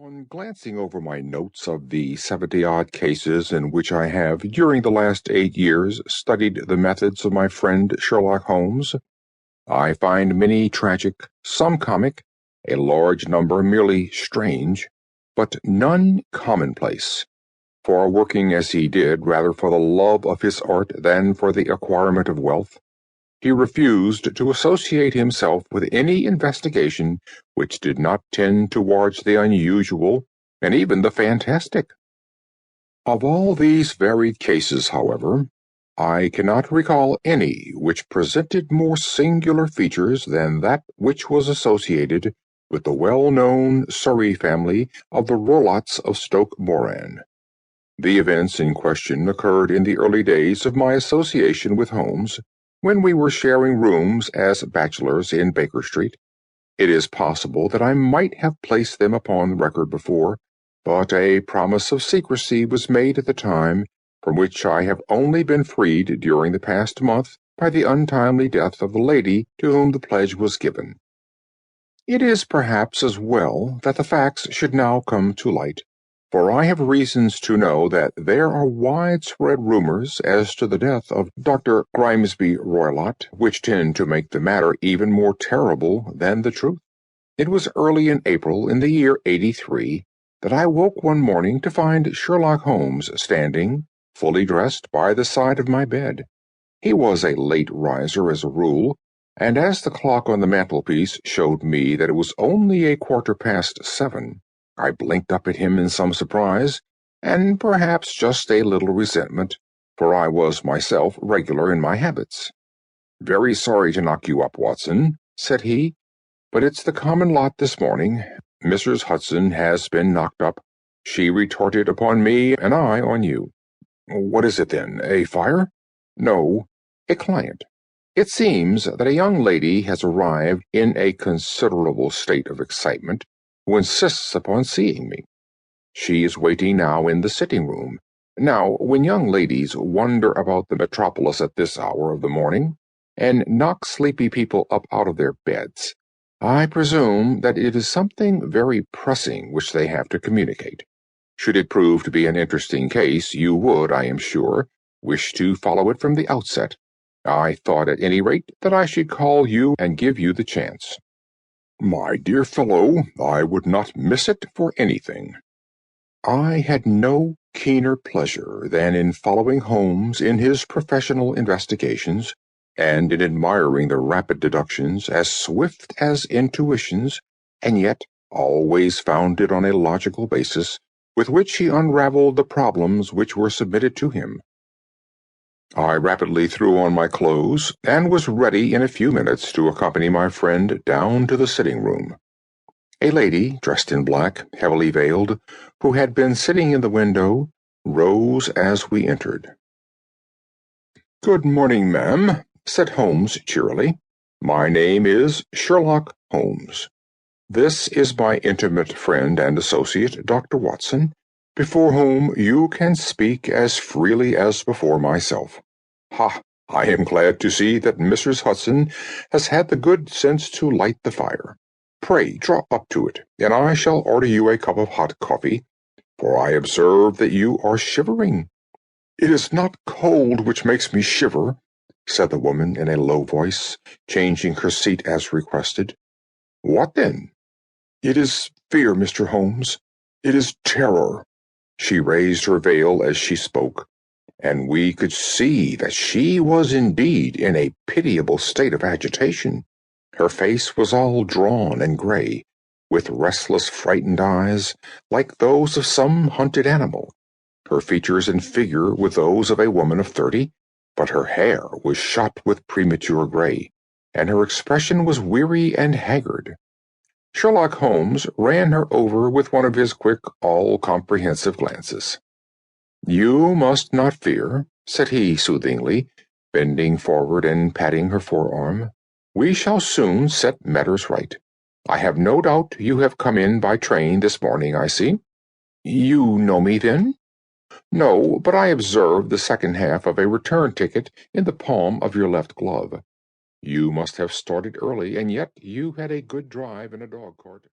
On glancing over my notes of the 70-odd cases in which I have, during the last 8 years, studied the methods of my friend Sherlock Holmes, I find many tragic, some comic, a large number merely strange, but none commonplace. For working as he did rather for the love of his art than for the acquirement of wealth, he refused to associate himself with any investigation which did not tend towards the unusual and even the fantastic. Of all these varied cases, however, I cannot recall any which presented more singular features than that which was associated with the well-known Surrey family of the Rolots of Stoke Moran. The events in question occurred in the early days of my association with Holmes, when we were sharing rooms as bachelors in Baker Street. It is possible that I might have placed them upon the record before, but a promise of secrecy was made at the time, from which I have only been freed during the past month by the untimely death of the lady to whom the pledge was given. It is perhaps as well that the facts should now come to light, for I have reasons to know that there are widespread rumors as to the death of Dr. Grimesby Roylott, which tend to make the matter even more terrible than the truth. It was early in April in the year '83 that I woke one morning to find Sherlock Holmes standing, fully dressed, by the side of my bed. He was a late riser as a rule, and as the clock on the mantelpiece showed me that it was only 7:15, I blinked up at him in some surprise, and perhaps just a little resentment, for I was myself regular in my habits. "Very sorry to knock you up, Watson," said he, "but it's the common lot this morning. Mrs. Hudson has been knocked up. She retorted upon me, and I on you." "What is it, then? A fire?" "No, a client. It seems that a young lady has arrived in a considerable state of excitement, who insists upon seeing me. She is waiting now in the sitting-room. Now, when young ladies wander about the metropolis at this hour of the morning, and knock sleepy people up out of their beds, I presume that it is something very pressing which they have to communicate. Should it prove to be an interesting case, you would, I am sure, wish to follow it from the outset. I thought at any rate that I should call you and give you the chance." "My dear fellow, I would not miss it for anything." I had no keener pleasure than in following Holmes in his professional investigations, and in admiring the rapid deductions, as swift as intuitions, and yet always founded on a logical basis, with which he unravelled the problems which were submitted to him. I rapidly threw on my clothes, and was ready in a few minutes to accompany my friend down to the sitting-room. A lady, dressed in black, heavily veiled, who had been sitting in the window, rose as we entered. "Good morning, ma'am," said Holmes cheerily. "My name is Sherlock Holmes. This is my intimate friend and associate, Dr. Watson, before whom you can speak as freely as before myself. Ha! I am glad to see that Mrs. Hudson has had the good sense to light the fire. Pray draw up to it, and I shall order you a cup of hot coffee, for I observe that you are shivering." "It is not cold which makes me shiver," said the woman in a low voice, changing her seat as requested. "What then?" "It is fear, Mr. Holmes. It is terror." She raised her veil as she spoke, and we could see that she was indeed in a pitiable state of agitation. Her face was all drawn and grey, with restless, frightened eyes, like those of some hunted animal. Her features and figure were those of a woman of 30, but her hair was shot with premature grey, and her expression was weary and haggard. Sherlock Holmes ran her over with one of his quick, all-comprehensive glances. "You must not fear," said he soothingly, bending forward and patting her forearm. "We shall soon set matters right. I have no doubt you have come in by train this morning, I see." "You know me, then?" "No, but I observed the second half of a return ticket in the palm of your left glove. You must have started early, and yet you had a good drive in a dog-cart."